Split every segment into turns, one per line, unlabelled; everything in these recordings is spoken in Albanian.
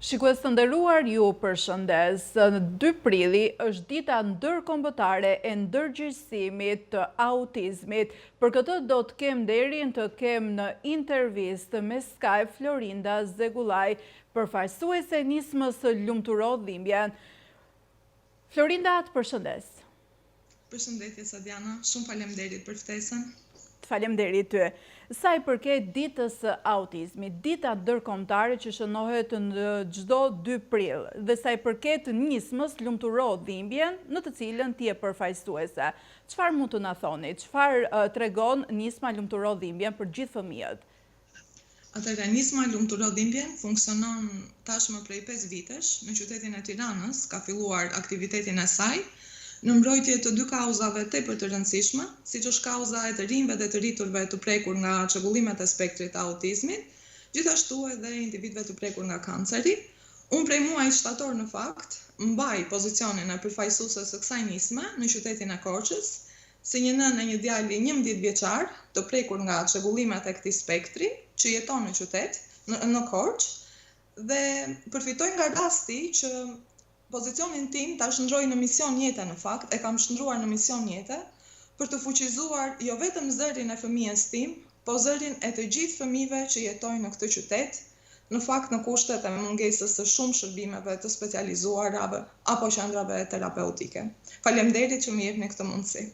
Shikues të nderuar, ju përshëndes. 2 prilli është dita ndërkombëtare e ndërgjegjësimit të autizmit. Për këtë do të kem nderin të kem në intervistë me Skype Florinda Zegullaj, përfaqësuese e nismës Lumturo Dhimbjen. Florinda, të përshëndes.
Përshëndetje Sadiana, shumë faleminderit për ftesën.
Faleminderit ty. Sa i përket ditës së autizmit, dita ndërkombëtare që shënohet në çdo 2 prill, dhe sa i përket nismës Lumturo Dhimbjen, në të cilën ti je përfaqësuese. Çfarë mund të na thoni? Çfarë tregon nisma Lumturo Dhimbjen për gjithë fëmijët?
Atëherë, nisma Lumturo Dhimbjen funksionon tashmë prej 5 vitesh në qytetin e Tiranës, ka filluar aktivitetin e saj në mbrojtje të 2 kauzave tepër të rëndësishme, siç është kauza e të rinjve dhe të rriturve të prekur nga çrregullimet e spektrit të autizmit, gjithashtu edhe individëve të prekur nga kanceri. Unë prej muajit shtator në fakt mbaj pozicionin e përfaqësueses së kësaj nisme në qytetin e Korçës, si një nënë e një djali 11 vjeçar të prekur nga çrregullimet e këtij spektri, që jeton në qytet, në Korçë, dhe përfitoj nga rasti që pozicionin tim ta shndroj në mision jete në fakt, e kam shndruar në mision jete, për të fuqizuar jo vetëm zërin e fëmijës tim, po zërin e të gjithë fëmijëve që jetojnë në këtë qytet, në fakt në kushtet e mungesës së shumë shërbimeve të specializuara apo qendrave terapeutike. Faleminderit që më jepni këtë mundësi.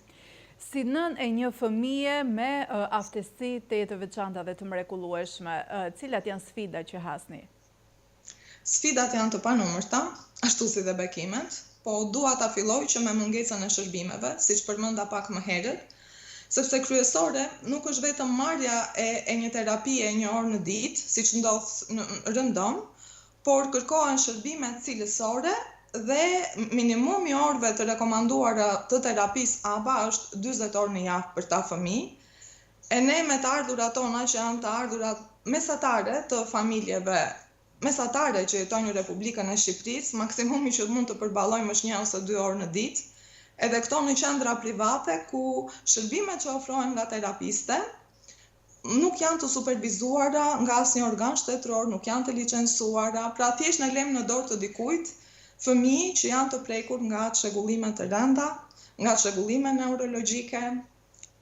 Si nën e një fëmije me aftësi të veçanta dhe të mrekullueshme, cilat janë sfidat që hasni?
Sfidat janë të panumërta, ashtu si dhe bekimet, po dua ta filloj që me mungesën e shërbimeve, siç përmenda pak më herët, sepse kryesore nuk është vetëm marrja e një terapie 1 orë në ditë, siç ndodh në rëndom, por kërkohen shërbime cilësore dhe minimumi orëve të rekomanduara të terapisë ABA është 40 orë në javë për ta fëmijë. E ne me të ardhurat tona që janë të ardhurat mesatare të familjeve mesatare që jetojnë në Republikën e Shqipërisë, maksimumi që mund të përballojmë është 1 ose 2 orë në ditë, edhe këto në qendra private ku shërbimet që ofrohen nga terapiste nuk janë të supervizuara nga asnjë organ shtetëror, nuk janë të licencuara, pra thjesht ne lëm në dorë të dikujt fëmijë që janë të prekur nga çrregullime të rënda, nga çrregullime neurologjike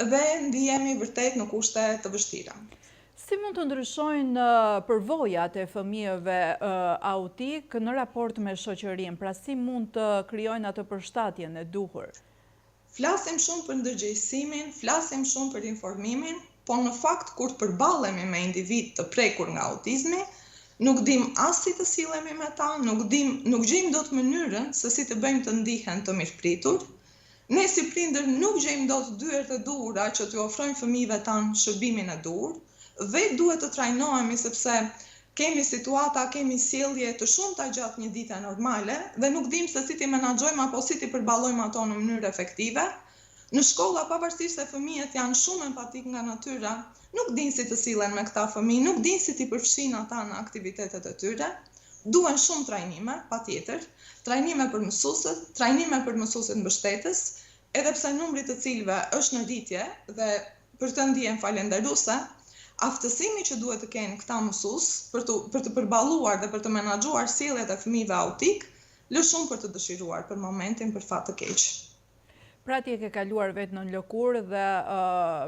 dhe ndihemi vërtet në kushte të vështira.
Si mund të ndryshojnë përvojat e fëmijëve autik në raport me shoqërinë? Pra si mund të krijojnë atë përshtatjen e duhur?
Flasim shumë për ndërgjegjësimin, flasim shumë për informimin, po në fakt kur të përballemi me individ të prekur nga autizmi, nuk dim as si të sillemi me ta, nuk gjejmë dot mënyrën se si të bëjmë të ndihen të mirëpritur. Ne si prindër nuk gjejmë dot dyert e duhura që t'ju ofrojmë fëmijëve tan shërbimin e duhur. Vetë duhet të trajnohemi sepse kemi situata, kemi sjellje të shumta gjatë një dite normale dhe nuk dim se si t'i menaxhojmë apo si t'i përballojmë ato në mënyrë efektive. Në shkolla, pavarësisht se fëmijët janë shumë empatik nga natyra, nuk dinë si të sillen me këta fëmijë, nuk dinë si t'i përfshinë ata në aktivitetet e tyre. Duhen shumë trajnime, patjetër, trajnime për mësuesët, trajnime për mësuesit mbështetës, edhe pse numri të cilëve është në rritje dhe për të ndihem falenderuese. Aftësimi që duhet të kenë këta mësues për të përballuar dhe për të menaxhuar sjelljet e fëmijëve autik, lë shumë për të dëshiruar për momentin, për fat të keq.
Pra ti e ke kaluar vetë në lëkurë dhe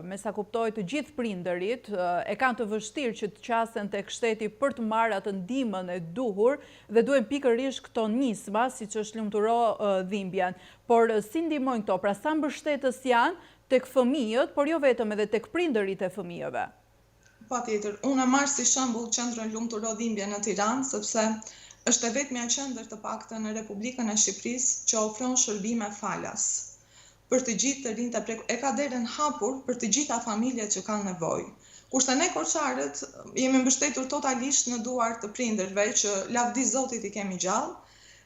me sa kuptoj të gjithë prindërit e kanë të vështirë që të qasen tek shteti për të marrë atë ndihmën e duhur dhe duhen pikërisht këto nisma, siç është Lumturo Dhimbjen. Por si ndihmojnë këto? Pra sa mbështetës janë tek fëmijët, por jo vetëm edhe tek prindërit e fëmijëve.
Patjetër, unë e marr si shembull qendrën Lumturo Dhimbjen në Tiranë, sepse është e vetmja qendër të paktën në Republikën e Shqipërisë që ofron shërbime falas për të gjithë të rinjtë e prekur. E ka derën hapur për të gjitha familjet që kanë nevojë. Kurse ne korçarët jemi mbështetur totalisht në duart të prindërve që lavdi Zotit i kemi gjallë,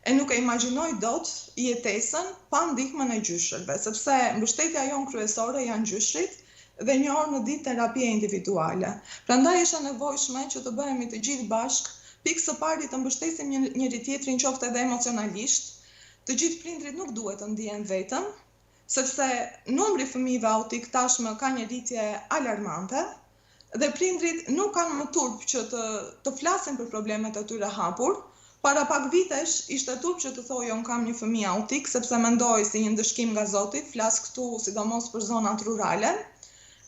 e nuk e imagjinoj dot jetesën pa ndihmën e gjyshërve, sepse mbështetja jonë kryesore janë gjyshrit dhe 1 orë në ditë terapie individuale. Prandaj është e nevojshme që të bëhemi të gjithë bashkë, pikë së pari të mbështesim njëri tjetrin qoftë edhe emocionalisht. Të gjithë prindrit nuk duhet të ndihen vetëm, sepse numri fëmijëve autik tashmë ka një rritje alarmante dhe prindrit nuk kanë më turp që të flasin për problemet e tyre hapur, Para pak vitesh ishte turp që të thojë unë kam një fëmijë autik, sepse mendoj si një ndëshkim nga Zoti, flas këtu sidomos për zonat rurale,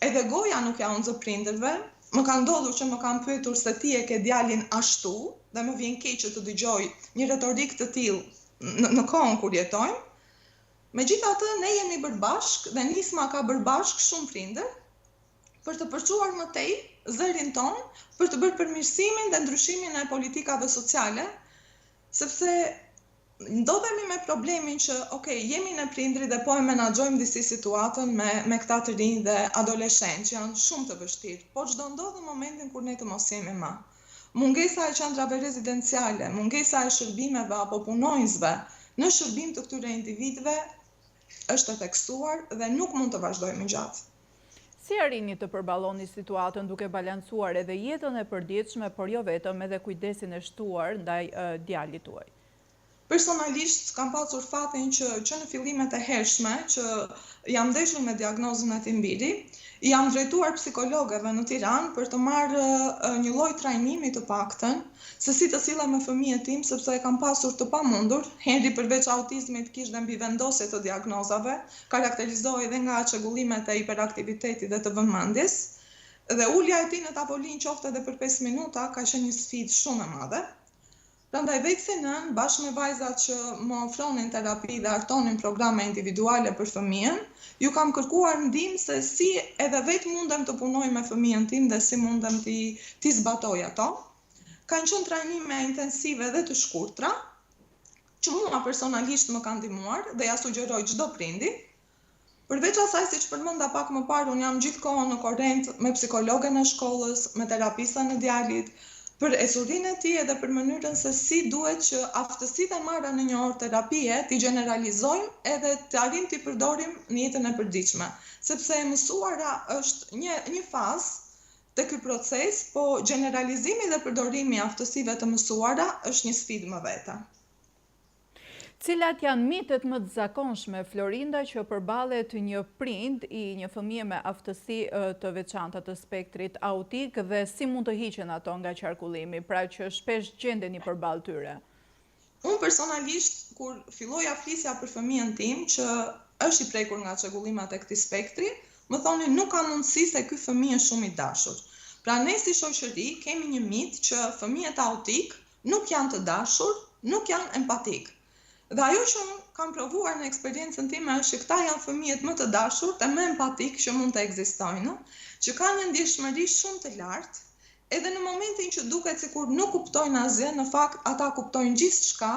edhe goja nuk ja unxë prindërve. Më ka ndodhur që më kanë pyetur se ti e ke djalin ashtu, dhe më vjen keq që të dëgjoj një retorik të tillë në kohën kur jetojmë. Megjithatë, ne jemi bërë bashk dhe nisma ka bërë bashk shumë prindër për të përçuar më tej zërin ton, për të bërë përmirësimin dhe ndryshimin e politikave sociale, sepse ndodhemi me problemin që, jemi në prindri dhe po e menaxhojmë disi situatën me këta të rinj dhe adoleshentë që janë shumë të vështirë, por çdo ndodh në momentin kur ne të mos jemi më. Mungesa e qendrave rezidenciale, mungesa e shërbimeve apo punonjësve në shërbim të këtyre individëve është e theksuar dhe nuk mund të vazhdojmë më gjatë.
Si arrini të përballoni situatën duke balancuar edhe jetën e përditshme, por jo vetëm edhe kujdesin e shtuar ndaj djalit tuaj?
Personalisht kam pasur fatin që në fillimet e hershme që jam ndeshur me diagnozën e Timbiri, jam drejtuar psikologëve në Tiranë për të marrë një lloj trajnimi të paktën se si të sillem me fëmijën tim, sepse e kam pasur të pamundur. Henri përveç autizmit kishte mbivendosje të diagnozave, karakterizohej edhe nga çrregullimet e hiperaktivitetit dhe të vëmendjes, dhe ulja e tij në tavolinë qofte edhe për 5 minuta ka qenë një sfidë shumë e madhe. Prandaj vetë si nën, bashkë me vajzat që më ofronin terapi dhe hartonin programe individuale për fëmijën, ju kam kërkuar ndihmë se si edhe vetë mundem të punoj me fëmijën tim dhe si mundem t'i zbatoj ato. Kanë qenë trajnime intensive dhe të shkurtra, që mua personalisht më kanë ndihmuar dhe ja sugjeroj çdo prindi. Përveç asaj, siç përmenda pak më parë, unë jam gjithkohën në korrent me psikologen e shkollës, me terapistën e djalit, për esurinë e tij edhe për mënyrën se si duhet që aftësitë e marra në një orë terapie t'i gjeneralizojmë edhe të arrijmë t'i përdorim në jetën e përditshme, sepse e mësuara është një fazë të ky proces, po gjeneralizimi dhe përdorimi i aftësive të mësuara është një sfidë më vete.
Cilat janë mitet më të zakonshme, Florinda, që përballet një prind i një fëmije me aftësi të veçanta të spektrit autik dhe si mund të hiqen ato nga qarkullimi, pra që shpesh gjendeni përballë tyre?
Unë personalisht, kur filloja flisja për fëmijën tim, që është i prekur nga çrregullimat e këtij spektri, më thonin nuk ka mundësi se ky fëmijë është shumë i dashur. Pra ne si shoqëri kemi një mit që fëmijët autik nuk janë të dashur, nuk janë empatik. Dhe ajo që unë kam provuar në eksperiencën time është që këta janë fëmijët më të dashur dhe më empatik që mund të ekzistojnë, që kanë një ndjeshmëri shumë të lartë, edhe në momentin që duket sikur nuk kuptojnë asgjë, në fakt ata kuptojnë gjithçka,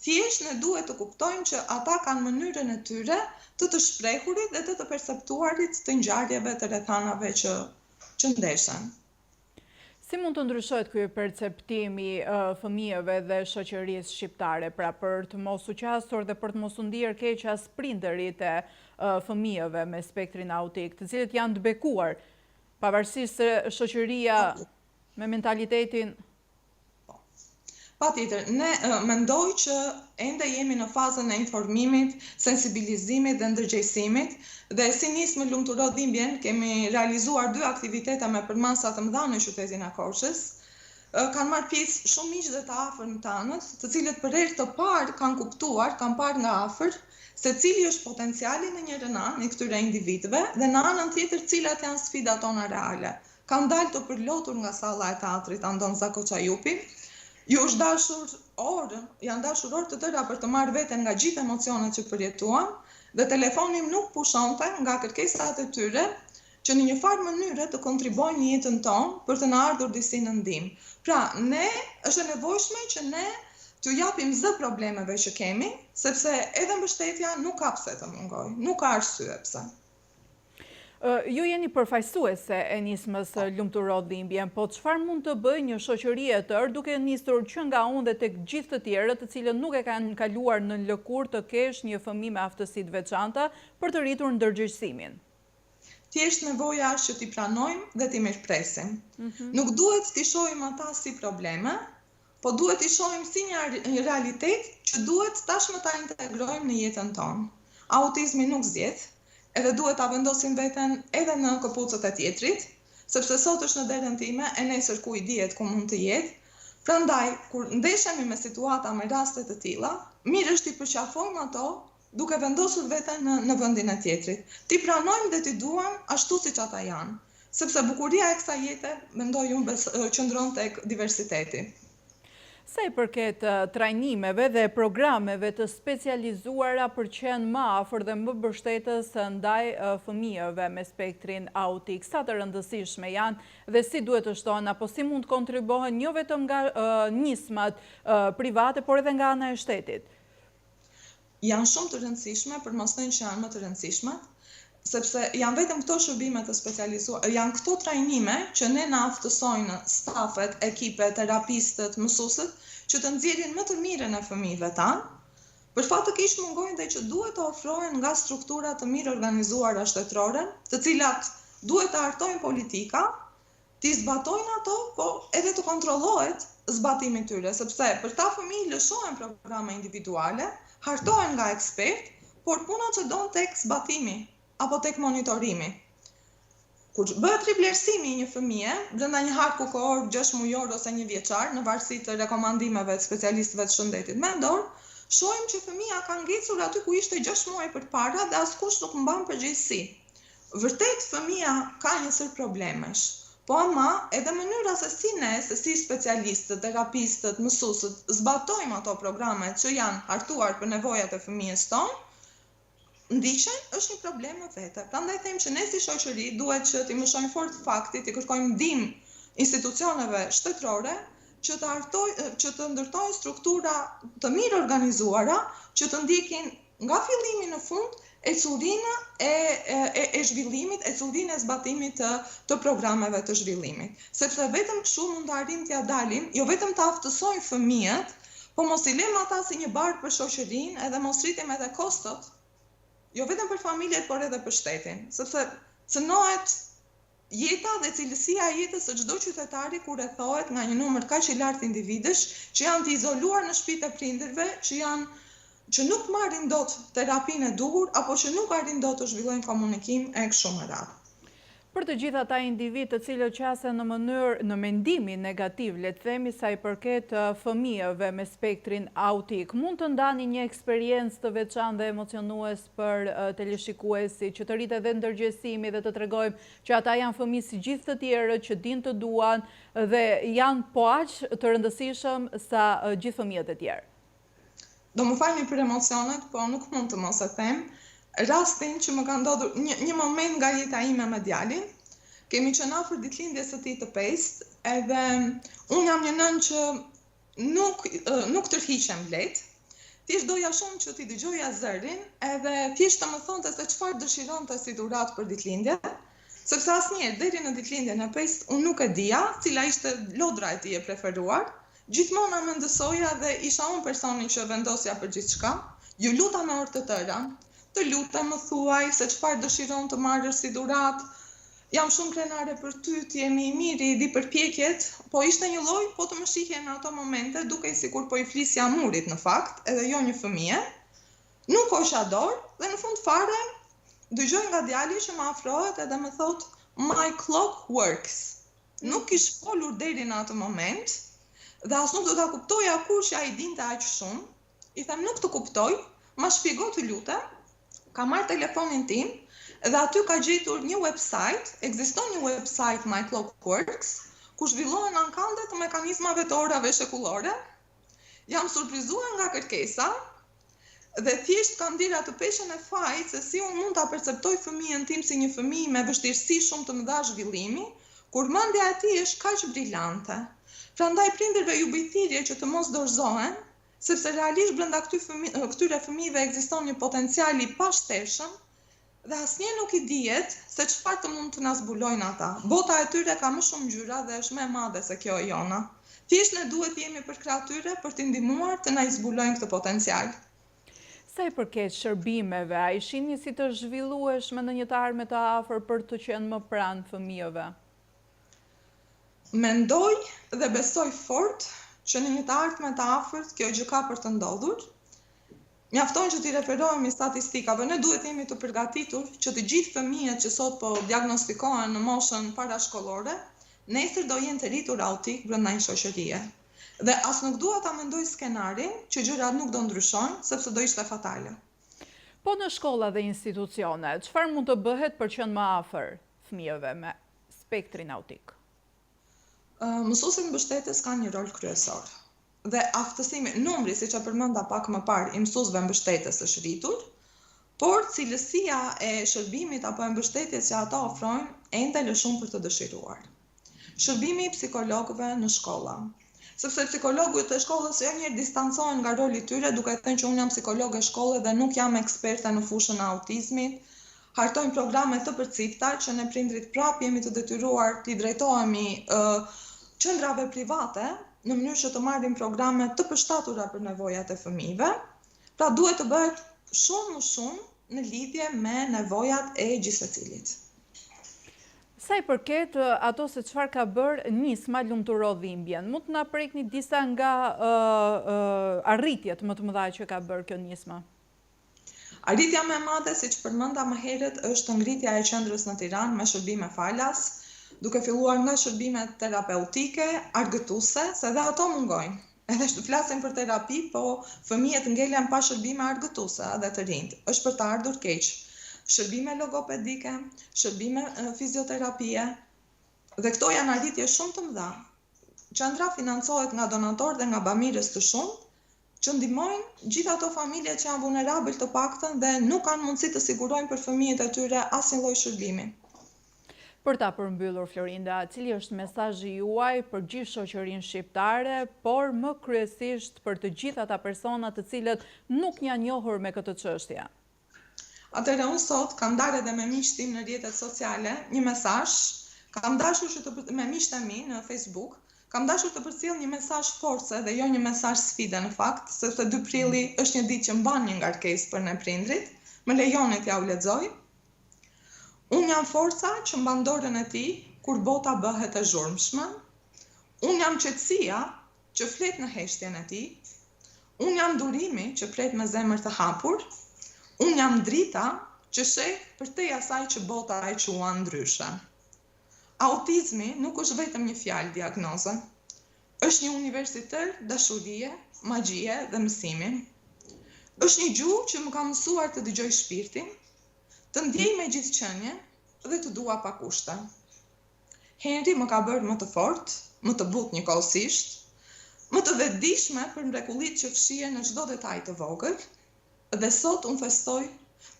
thjesht ne duhet të kuptojmë që ata kanë mënyrën e tyre të shprehurit dhe të perceptuarit të ngjarjeve të rrethanave që ndeshen.
Si mund të ndryshohet ky perceptimi fëmijëve dhe shoqërisë shqiptare, pra për të mos u qasur dhe për të mos u ndier keq as prindërit e fëmijëve me spektrin autik, të cilët janë të bekuar, pavarësisht se shoqëria me mentalitetin.
Patjetër, ne mendoj që ende jemi në fazën e informimit, sensibilizimit dhe ndërgjegjësimit, dhe si nismë Lumturo Dhimbjen, kemi realizuar 2 aktivitete me përmasa të mëdha në qytetin e Korçës. Kanë marrë pjesë shumë miq dhe të afërm tanët, të cilët për herë të parë kanë kuptuar, kanë parë nga afër se cili është potenciali në njërin anë i këtyre individëve dhe në anën tjetër cilat janë sfidat tona reale. Kanë dalë të përlotur nga salla e teatrit Andon Zako Çajupi. Ju është janë dashur orë të tëra për të marrë veten nga gjithë emocionet që përjetuan, dhe telefoni nuk pushonte nga kërkesat e tyre që në një farë mënyre të kontribojnë në jetën tonë për të na ardhur disi në ndihmë. Pra, është e nevojshme që ne t'ju japim zë problemeve që kemi, sepse edhe mbështetja nuk ka pse të mungojë, nuk ka arsye pse.
Ju jeni përfaqësuese e nismës Lumturo Dhimbjen, po çfarë mund të bëjë një shoqëri e tërë duke nisur që nga unë dhe tek gjithë të tjerët të cilët nuk e kanë kaluar në lëkurë të kesh një fëmijë me aftësi të veçanta për të rritur ndërgjegjësimin?
Thjesht nevoja është që t'i pranojmë dhe t'i mirëpresim. Nuk duhet t'i shohim ata si probleme, po duhet t'i shohim si një realitet që duhet tashmë ta integrojmë në jetën tonë. Autizmi nuk zgjedh, edhe duhet ta vendosim veten edhe në këpucët e tjetrit, sepse sot është në derën time, e nesër ku i dihet ku mund të jetë. Prandaj, kur ndeshemi me situata me raste të tilla, mirë është t'i përqafojmë ato duke vendosur veten në vendin e tjetrit. Ti pranojmë dhe ti duam ashtu siç ata janë, sepse bukuria e kësaj jete, mendoj unë, qëndron tek diversiteti.
Sa i përket trajnimeve dhe programeve të specializuara për qenë më afër dhe më mbështetës ndaj fëmijëve me spektrin autik, sa të rëndësishme janë dhe si duhet të shtohen apo si mund të kontribohen jo vetëm nga nismat private, por edhe nga ana e shtetit?
Janë shumë të rëndësishme, për mos thënë që janë më të rëndësishme, sepse janë vetëm këto shërbime të specializuar, janë këto trajnime që ne na aftësojnë stafet, ekipet, terapistët, mësuesët, që të nxjerrin më të mirën e fëmijëve tanë. Për fat të keq mungojnë dhe që duhet të ofrohen nga struktura të mirë organizuara shtetërore, të cilat duhet të hartojnë politika, t'i zbatojnë ato, po edhe të kontrollohet zbatimi i tyre, sepse për ta fëmijë lëshohen programe individuale, hartohen nga ekspert, por puna që don tek zbatimi apo tek monitorimi. Kur bëhet rivlerësimi i një fëmie brenda një harku kohor 6 mujor ose 1 vjeçar, në varësi të rekomandimeve të specialistëve të shëndetit mendor, shohim që fëmia ka ngecur aty ku ishte 6 muaj përpara dhe askush nuk mban përgjegjësi. Vërtet fëmia ka një sër problemesh, po ama edhe mënyra se si specialistët, terapistët, mësuesët zbatojmë ato programet që janë hartuar për nevojat e fëmijës tonë, ndiqen është një problem në vete. Prandaj them që ne si shoqëri duhet që t'i mësojmë fort faktit, t'i kërkojmë ndihmë institucioneve shtetërore që të ndërtojnë struktura të mirë organizuara, që të ndjekin nga fillimi në fund ecurinë e zhvillimit, ecurinë e zbatimit të programeve të zhvillimit. Sepse vetëm kështu mund të arrijmë t'ia dalim, jo vetëm të aftësojmë fëmijët, po mos i lëmë ata si një barkë për shoqërinë edhe mos rritim edhe kostot, jo vetëm për familjet, por edhe për shtetin, sepse cënohet jeta dhe cilësia e jetës së çdo qytetari kur rrethohet nga një numër kaq i lartë individësh që janë të izoluar në shtëpitë e prindërve, që nuk marrin dot terapinë e duhur apo që nuk arrin dot të zhvillojnë komunikim e kështu me radhë.
Për të gjithë ata individ të cilët qasen në mendimin negativ, le të themi, sa i përket fëmijëve me spektrin autik, mund të ndani një eksperiencë të veçantë dhe emocionues për teleshikuesi, që të rritet edhe ndërgjegjësimi dhe të tregojmë që ata janë fëmijë si gjithë të tjerët, që dinë të duan dhe janë po aq të rëndësishëm sa gjithë fëmijët e tjerë.
Do më falni për emocionet, po nuk mund të mos e them. Rastin që më ka ndodhur një moment nga jeta ime me djalin, kemi qenë afër ditëlindjes së tij të 5, edhe unë jam një nënë që nuk tërhiqem lehtë. Thjesht doja shumë që t'i dëgjoja zërin, edhe thjesht të më thonte se çfarë dëshironte si dhuratë për ditëlindje, sepse asnjëherë deri në ditëlindjen e 5 unë nuk e dija cila ishte lodra e tij e preferuar. Gjithmonë më ndësoja dhe isha unë personi që vendosja për gjithçka. Ju luta me orë të tëra, të lutem më thuaj se çfarë dëshiron të marrësh si dhuratë. Jam shumë krenare për ty, ti jemi i miri, di përpjekjet, po ishte një lloj, po të më shihje në ato momente, duke sikur po i flisja murit në fakt, edhe jo një fëmije. Nuk hoqa dorë dhe në fund fare dëgjoj nga djali që më afrohet edhe më thot my clock works. Nuk kish folur deri në atë moment dhe as nuk do ta kuptoja kur që ai dinte aq shumë. I them nuk të kuptoj, ma shpjego të lutem. Ka marrë telefonin tim dhe aty ka gjetur një website, ekziston një website My Clockworks, ku zhvillohen ankande të mekanizmave të orave shekullore. Jam surprizuar nga kërkesa dhe thjesht kam ndira të peshën e fajit se si unë mund ta perceptoj fëmijën tim si një fëmijë me vështirësi shumë të mëdha zhvillimi, kur mendja e tij është kaq brillante. Prandaj prindërve ju bëj thirrje që të mos dorëzohen, sepse realisht brenda këtyre fëmijëve ekziston një potencial i pashteshëm dhe asnjë nuk i dihet se çfarë të mund të na zbulojnë ata. Bota e tyre ka më shumë ngjyra dhe është më e madhe se kjo e jona. Thjesht ne duhet të jemi përkrah tyre për t'i ndihmuar të na zbulojnë këtë potencial.
Sa i përket shërbimeve, a ishin si të zhvillueshme në një të ardhme të afër për të qenë më pranë fëmijëve?
Mendoj dhe besoj fort që në një të ardhme të afërt kjo gjë ka për të ndodhur. Mjafton që t'i referohemi statistikave, ne duhet jemi të përgatitur që të gjithë fëmijët që sot po diagnostikohen në moshën parashkollore, nesër do jenë të rritur autik brenda një shoqërie. Dhe as nuk dua ta mendoj skenarin që gjërat nuk do ndryshojnë, sepse do ishte fatale.
Po në shkolla dhe institucione, çfarë mund të bëhet për qenë më afër fëmijëve me spektrin autik?
Mësuesit mbështetës kanë një rol kryesor. Dhe aftësimi, numri, siç e përmenda pak më parë, i mësuesve mbështetës është rritur, por cilësia e shërbimit apo e mbështetjes që ata ofrojnë ende lë shumë për të dëshiruar. Shërbimi i psikologëve në shkolla. Sepse psikologët e shkollës jo njerë distancohen nga roli tyre, duke thënë që unë jam psikologë e shkollës dhe nuk jam eksperte në fushën e autizmit. Hartojnë programe të përcipta që ne prindrit prap jemi të detyruar t'i drejtohemi qendrave private në mënyrë që të marrim programe të përshtatura për nevojat e fëmijëve. Pra duhet të bëhet shumë më shumë në lidhje me nevojat e gjithsecilit.
Sa i përket ato se çfarë ka bërë Nisma lumturo dhimbjen, mund të na prekni disa nga arritjet më të mëdha që ka bërë kjo Nisma?
Arritja më e madhe, siç përmenda më herët, është ngritja e qendrës në Tiranë me shërbime falas, duke filluar nga shërbimet terapeutike, argëtuese, se dhe ato mungojnë. Edhe flasim për terapi, po fëmijët ngelen pa shërbime argëtuese edhe të rinjt. Është për të ardhur keq. Shërbime logopedike, shërbime fizioterapie, dhe këto janë arritje shumë të mëdha. Qendra financohet nga donatorë dhe nga bamirës të shumë, që ndihmojnë gjithë ato familje që janë vulnerabël të paktën dhe nuk kanë mundësi të sigurojnë për fëmijët e tyre asnjë lloj shërbimi.
Për ta përmbyllur, Florinda, cili është mesazhi juaj për gjithë shoqërinë shqiptare, por më kryesisht për të gjithë ata persona të cilët nuk janë njohur me këtë çështje?
Atëherë unë sot kam darë edhe me miqtë tim në rrjetet sociale një mesazh, kam dashur që me miqtë e mi në Facebook, kam dashur të përcjell një mesazh force dhe jo një mesazh sfide në fakt, sepse 2 prilli është një ditë që mban një ngarkesë për ne prindrit. Më lejoni t'ja u lexoj. Unë jam forca që mban dorën e tij kur bota bëhet e zhurmshme. Unë jam qetësia që flet në heshtjen e tij. Unë jam durimi që pret me zemër të hapur. Unë jam drita që sheh përtej asaj që bota e quan ndryshe. Autizmi nuk është vetëm një fjalë diagnoze. Është një univers i tërë dashurie, magjie dhe mësimi. Është një gjuhë që më ka mësuar të dëgjoj shpirtin, të ndjej me gjithë qenie dhe të dua pa kushte. Henri më ka bërë më të fortë, më të butë njëkohësisht, më të vetëdijshme për mrekullitë që fshihen në çdo detaj të vogël. Dhe sot unë festoj,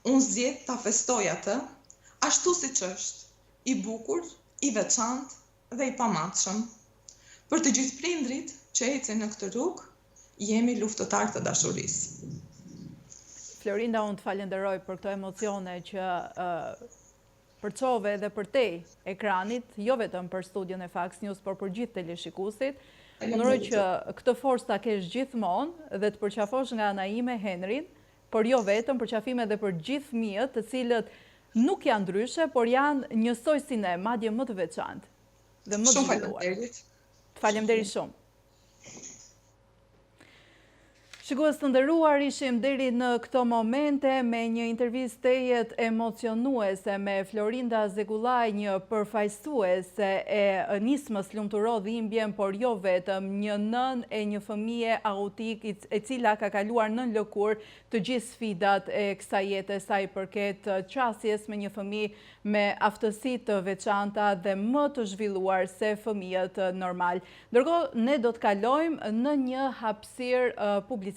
unë zgjedh ta festoj atë, ashtu siç është, i bukur, i veçantë dhe i pamatshëm. Për të gjithë prindrit që ecin në këtë rrugë, jemi luftëtar të dashurisë.
Florinda, unë të falenderoj për këto emocione që përçove edhe përtej ekranit, jo vetëm për studion e Fax News, por për gjithë teleshikuesit. Unë që këtë forcë ta kesh gjithmonë dhe të përqafosh nga ana ime Henrin, por jo vetëm, përqafime edhe për gjithë fëmijët të cilët nuk janë ndryshe, por janë njësoj si ne, madje më të veçantë dhe më të zhvilluar. Faleminderit shumë. Shikues të nderuar, ishim deri në këto momente me një intervistë tejet emocionuese me Florinda Zegullaj, një përfaqësuese e Nismës lumturo dhimbjen, por jo vetëm, një nën e një fëmije autik e cila ka kaluar nën lëkur të gjithë sfidat e kësaj jete, sa i përket qasjes me një fëmijë me aftësi të veçanta dhe më të zhvilluar se fëmijët normal. Ndërkohë, ne do të kalojmë në një hapësirë publicitare.